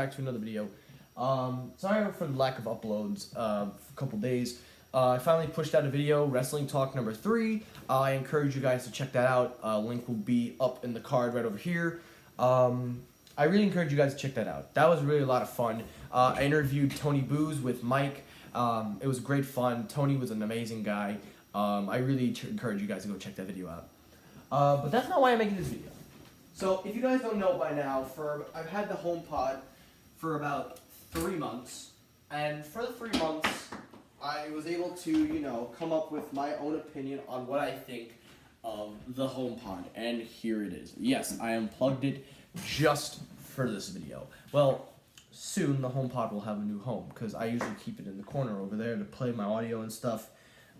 back to another video. Sorry for the lack of uploads for a couple days. I finally pushed out a video, Wrestling Talk number 3. I encourage you guys to check that out. Link will be up in the card right over here. I really encourage you guys to check that out. That was really a lot of fun. I interviewed Tony Booz with Mike. It was great fun. Tony was an amazing guy. I really encourage you guys to go check that video out. But that's not why I'm making this video. So if you guys don't know by now, I've had the HomePod for about 3 months, and for the 3 months, I was able to, come up with my own opinion on what I think of the HomePod, and here it is. Yes, I unplugged it just for this video. Well, soon the HomePod will have a new home, because I usually keep it in the corner over there to play my audio and stuff.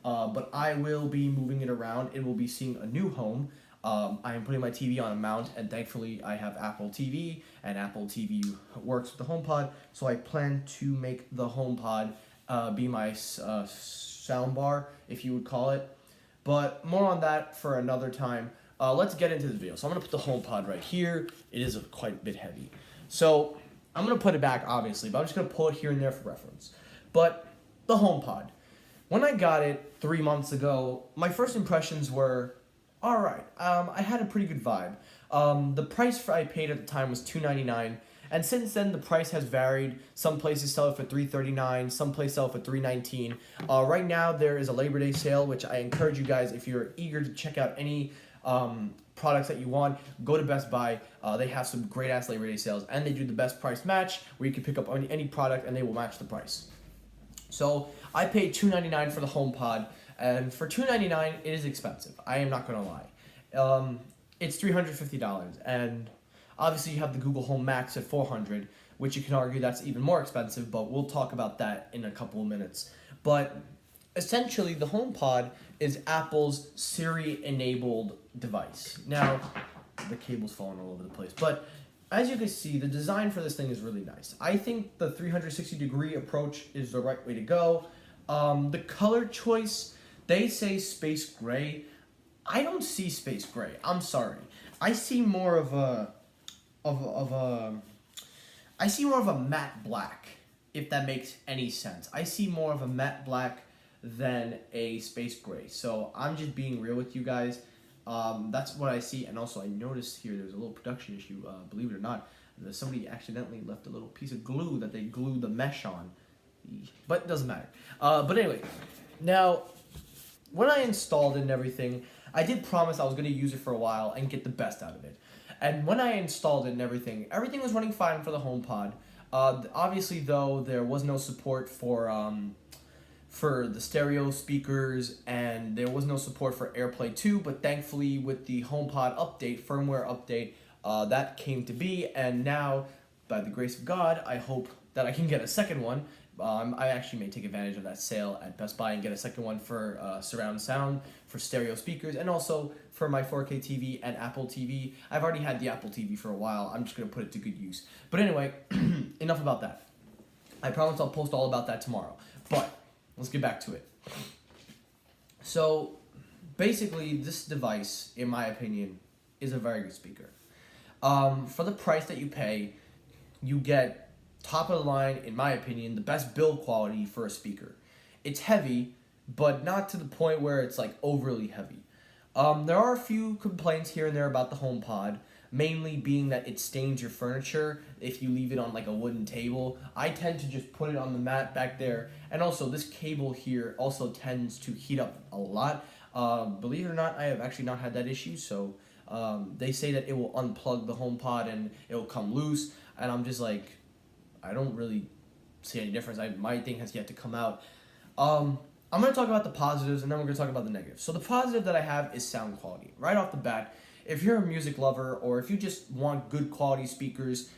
But I will be moving it around. It will be seeing a new home. I am putting my TV on a mount, and thankfully I have Apple TV, and Apple TV works with the HomePod, so I plan to make the HomePod be my sound bar, if you would call it. But more on that for another time. Let's get into this video. So I'm going to put the HomePod right here. It is quite a bit heavy. So I'm going to put it back, obviously, but I'm just going to pull it here and there for reference. But the HomePod. When I got it 3 months ago, my first impressions were, all right. I had a pretty good vibe. The price I paid at the time was $299, and since then the price has varied. Some places sell it for $339, some places sell it for $319. Right now there is a Labor Day sale, which I encourage you guys, if you're eager to check out any products that you want, go to Best Buy. They have some great ass Labor Day sales, and they do the best price match where you can pick up any product and they will match the price. So I paid $299 for the HomePod, and for $299 it is expensive. I am not gonna lie. It's $350, and obviously you have the Google Home Max at $400, which you can argue that's even more expensive, but we'll talk about that in a couple of minutes. But essentially, the HomePod is Apple's Siri-enabled device. Now, the cable's falling all over the place, but as you can see, the design for this thing is really nice. I think the 360-degree approach is the right way to go. The color choice, they say space gray. I don't see space gray. I'm sorry. I see more of a matte black, if that makes any sense. I see more of a matte black than a space gray. So I'm just being real with you guys. That's what I see. And also I noticed here there's a little production issue. Believe it or not, somebody accidentally left a little piece of glue that they glued the mesh on. But it doesn't matter. But anyway, now when I installed it and everything, I did promise I was going to use it for a while and get the best out of it. And when I installed it and everything was running fine for the HomePod. Obviously, though, there was no support for the stereo speakers, and there was no support for AirPlay 2, but thankfully with the HomePod update, firmware update, that came to be, and now, by the grace of God, I hope that I can get a second one. I actually may take advantage of that sale at Best Buy and get a second one for surround sound, for stereo speakers, and also for my 4K TV and Apple TV. I've already had the Apple TV for a while. I'm just going to put it to good use. But anyway, enough about that. I promise I'll post all about that tomorrow. But let's get back to it. So basically, this device, in my opinion, is a very good speaker. For the price that you pay, you get top of the line, in my opinion, the best build quality for a speaker. It's heavy, but not to the point where it's like overly heavy. There are a few complaints here and there about the HomePod, mainly being that it stains your furniture if you leave it on like a wooden table. I tend to just put it on the mat back there, and also this cable here also tends to heat up a lot. Believe it or not, I have actually not had that issue, so they say that it will unplug the HomePod and it will come loose, and I'm just like, I don't really see any difference. My thing has yet to come out. I'm going to talk about the positives, and then we're going to talk about the negatives. So the positive that I have is sound quality. Right off the bat, if you're a music lover or if you just want good quality speakers,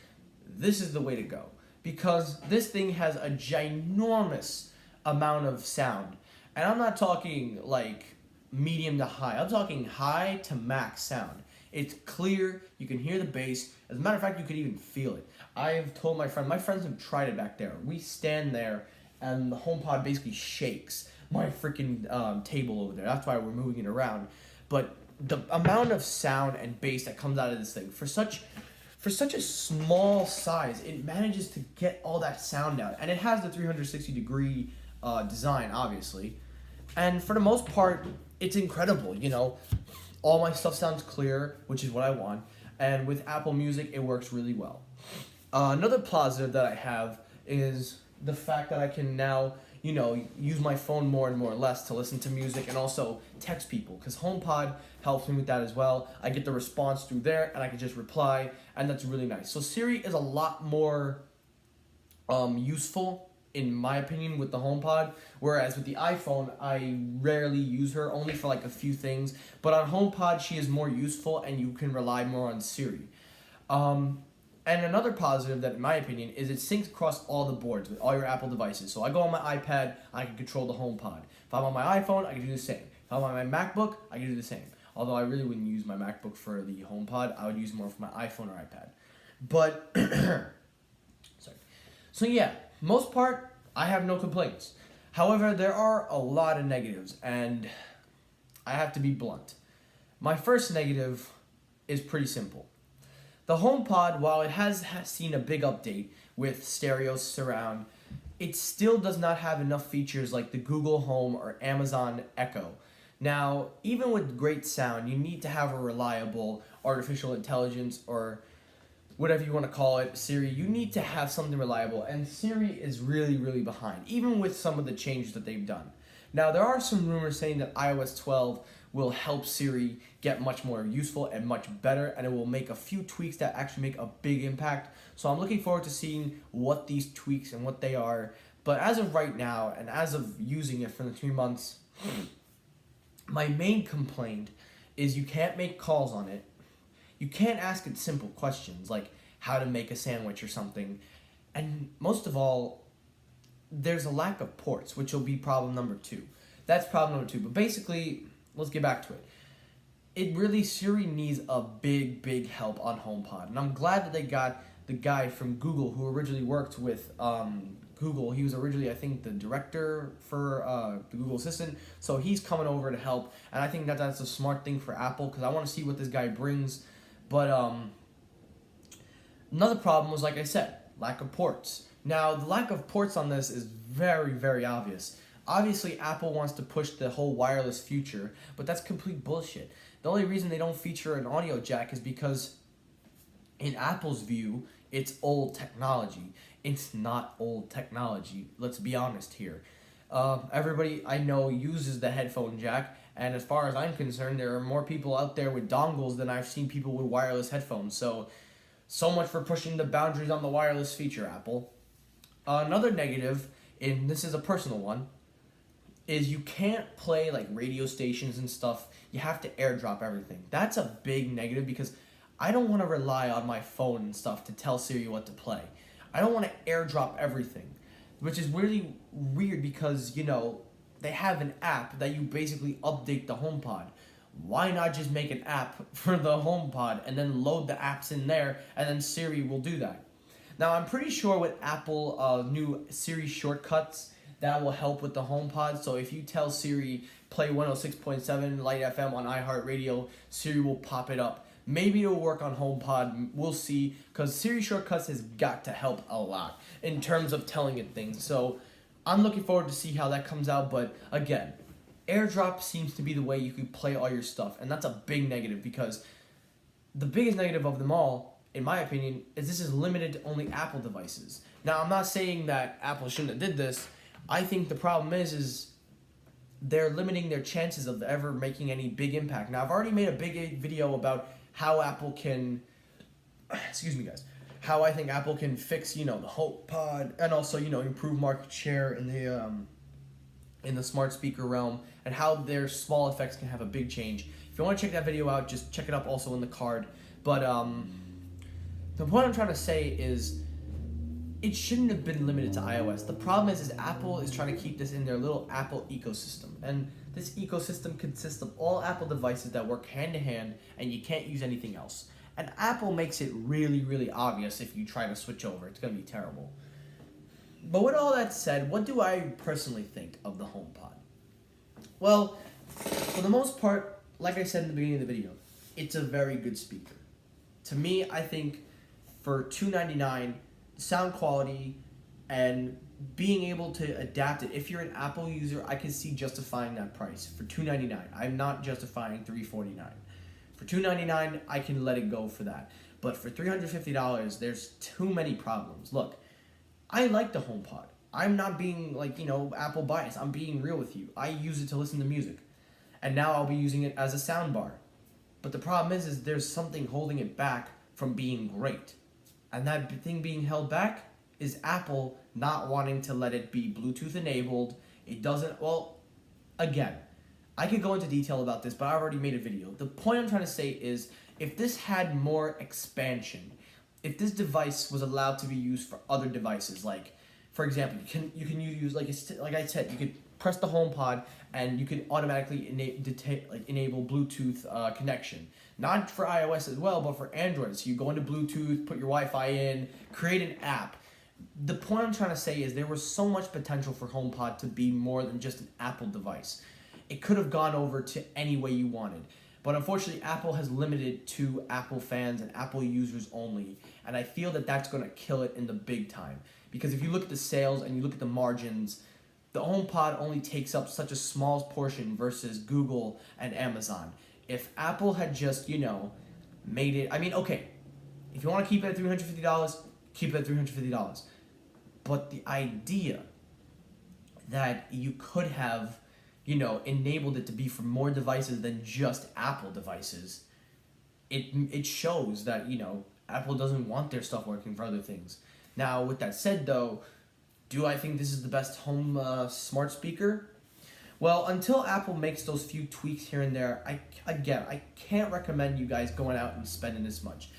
this is the way to go. Because this thing has a ginormous amount of sound. And I'm not talking like medium to high. I'm talking high to max sound. It's clear, you can hear the bass. As a matter of fact, you could even feel it. I've told my friends have tried it back there. We stand there, and the HomePod basically shakes my freaking table over there. That's why we're moving it around. But the amount of sound and bass that comes out of this thing, for such for such a small size, it manages to get all that sound out. And it has the 360-degree design, obviously. And for the most part, it's incredible, you know. All my stuff sounds clear, which is what I want. And with Apple Music, it works really well. Another positive that I have is the fact that I can now, you know, use my phone more and more less to listen to music and also text people, because HomePod helps me with that as well. I get the response through there and I can just reply, and that's really nice. So Siri is a lot more useful in my opinion with the HomePod, whereas with the iPhone I rarely use her, only for like a few things, but on HomePod she is more useful and you can rely more on Siri. And another positive that, in my opinion, is it syncs across all the boards with all your Apple devices. So I go on my iPad, I can control the HomePod. If I'm on my iPhone, I can do the same. If I'm on my MacBook, I can do the same. Although I really wouldn't use my MacBook for the HomePod, I would use more for my iPhone or iPad. But, sorry. So yeah, most part, I have no complaints. However, there are a lot of negatives, and I have to be blunt. My first negative is pretty simple. The HomePod, while it has seen a big update with stereo surround, it still does not have enough features like the Google Home or Amazon Echo. Now, even with great sound, you need to have a reliable artificial intelligence, or whatever you want to call it, Siri. You need to have something reliable, and Siri is really, really behind, even with some of the changes that they've done. Now, there are some rumors saying that iOS 12 will help Siri get much more useful and much better, and it will make a few tweaks that actually make a big impact. So I'm looking forward to seeing what these tweaks and what they are. But as of right now, and as of using it for the 3 months, my main complaint is you can't make calls on it. You can't ask it simple questions like how to make a sandwich or something. And most of all, there's a lack of ports, which will be problem number 2. That's problem number 2. But basically, let's get back to it. Siri needs a big help on HomePod. And I'm glad that they got the guy from Google who originally worked with Google. He was originally, I think, the director for the Google Assistant. So he's coming over to help. And I think that that's a smart thing for Apple, because I want to see what this guy brings. But another problem was, like I said, lack of ports. Now, the lack of ports on this is very, very obvious. Obviously, Apple wants to push the whole wireless future, but that's complete bullshit. The only reason they don't feature an audio jack is because, in Apple's view, it's old technology. It's not old technology. Let's be honest here. Everybody I know uses the headphone jack, and as far as I'm concerned, there are more people out there with dongles than I've seen people with wireless headphones. So much for pushing the boundaries on the wireless feature, Apple. Another negative, and this is a personal one, is you can't play like radio stations and stuff. You have to airdrop everything. That's a big negative, because I don't want to rely on my phone and stuff to tell Siri what to play. I don't want to airdrop everything, which is really weird because, you know, they have an app that you basically update the HomePod. Why not just make an app for the HomePod and then load the apps in there, and then Siri will do that? Now, I'm pretty sure with Apple new Siri shortcuts, that will help with the HomePod. So if you tell Siri, play 106.7 Light FM on iHeartRadio, Siri will pop it up. Maybe it'll work on HomePod. We'll see, because Siri shortcuts has got to help a lot in terms of telling it things. So I'm looking forward to see how that comes out. But again, AirDrop seems to be the way you can play all your stuff, and that's a big negative, because the biggest negative of them all, in my opinion, is this is limited to only Apple devices. Now, I'm not saying that Apple shouldn't have did this. I think the problem is they're limiting their chances of ever making any big impact. Now, I've already made a big video about how Apple can, excuse me guys, how I think Apple can fix, you know, the HomePod, and also, you know, improve market share in the smart speaker realm, and how their small effects can have a big change. If you want to check that video out, just check it up also in the card. But the point I'm trying to say is, it shouldn't have been limited to iOS. The problem is Apple is trying to keep this in their little Apple ecosystem. And this ecosystem consists of all Apple devices that work hand in hand, and you can't use anything else. And Apple makes it really, really obvious if you try to switch over. It's going to be terrible. But with all that said, what do I personally think of the HomePod? Well, for the most part, like I said in the beginning of the video, it's a very good speaker. To me, I think for $299, sound quality, and being able to adapt it. If you're an Apple user, I can see justifying that price for $299. I'm not justifying $349. For $299, I can let it go for that. But for $350, there's too many problems. Look, I like the HomePod. I'm not being Apple biased. I'm being real with you. I use it to listen to music. And now I'll be using it as a sound bar. But the problem is there's something holding it back from being great. And that thing being held back is Apple not wanting to let it be Bluetooth enabled. It doesn't, again, I could go into detail about this, but I already made a video. The point I'm trying to say is, if this had more expansion, if this device was allowed to be used for other devices, like, for example, you can use, like I said, you could press the HomePod and you could automatically enable Bluetooth connection. Not for iOS as well, but for Android. So you go into Bluetooth, put your Wi-Fi in, create an app. The point I'm trying to say is there was so much potential for HomePod to be more than just an Apple device. It could have gone over to any way you wanted. But unfortunately, Apple has limited to Apple fans and Apple users only. And I feel that that's going to kill it in the big time. Because if you look at the sales and you look at the margins, the HomePod only takes up such a small portion versus Google and Amazon. If Apple had just, made it... I mean, okay, if you want to keep it at $350, keep it at $350. But the idea that you could have, enabled it to be for more devices than just Apple devices, it shows that, Apple doesn't want their stuff working for other things. Now, with that said, though, do I think this is the best home smart speaker? Well, until Apple makes those few tweaks here and there, I can't recommend you guys going out and spending this much.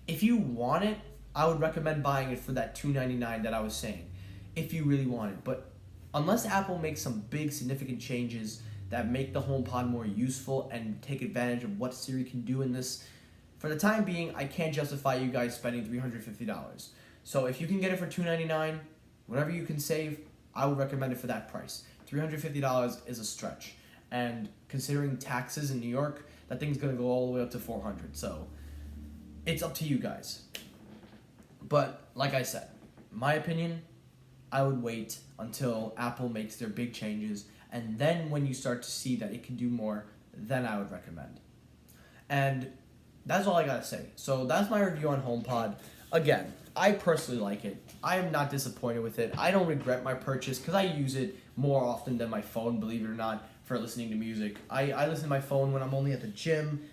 If you want it, I would recommend buying it for that $299 that I was saying, if you really want it. But unless Apple makes some big significant changes that make the HomePod more useful and take advantage of what Siri can do in this, for the time being, I can't justify you guys spending $350. So if you can get it for $299, whatever you can save, I would recommend it for that price. $350 is a stretch. And considering taxes in New York, that thing's going to go all the way up to $400. So it's up to you guys. But like I said, my opinion, I would wait until Apple makes their big changes. And then when you start to see that it can do more, then I would recommend. And that's all I got to say. So that's my review on HomePod. Again, I personally like it. I am not disappointed with it. I don't regret my purchase because I use it more often than my phone, believe it or not, for listening to music. I listen to my phone when I'm only at the gym.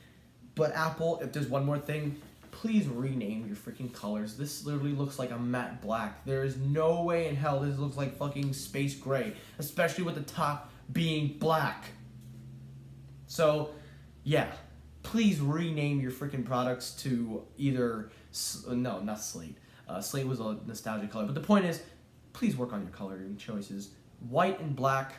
But Apple, if there's one more thing, please rename your freaking colors. This literally looks like a matte black. There is no way in hell this looks like fucking space gray, especially with the top being black. So, yeah. Please rename your freaking products to either... No, not Slate. Slate was a nostalgic color. But the point is, please work on your coloring choices. White and black,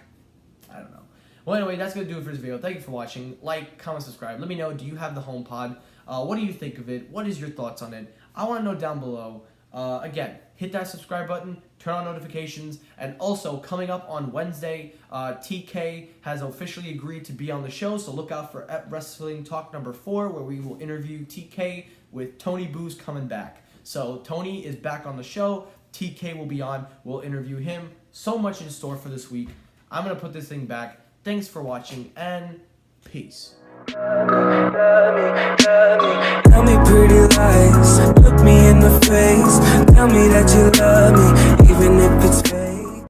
I don't know. Well, anyway, that's going to do it for this video. Thank you for watching. Like, comment, subscribe. Let me know, do you have the HomePod? What do you think of it? What is your thoughts on it? I want to know down below. Again, hit that subscribe button, turn on notifications, and also coming up on Wednesday, TK has officially agreed to be on the show, so look out for Wrestling Talk number 4, where we will interview TK with Tony Booze coming back. So Tony is back on the show, TK will be on, we'll interview him. So much in store for this week. I'm going to put this thing back. Thanks for watching, and peace. Tell me pretty lies, look me in the face, tell me that you love me.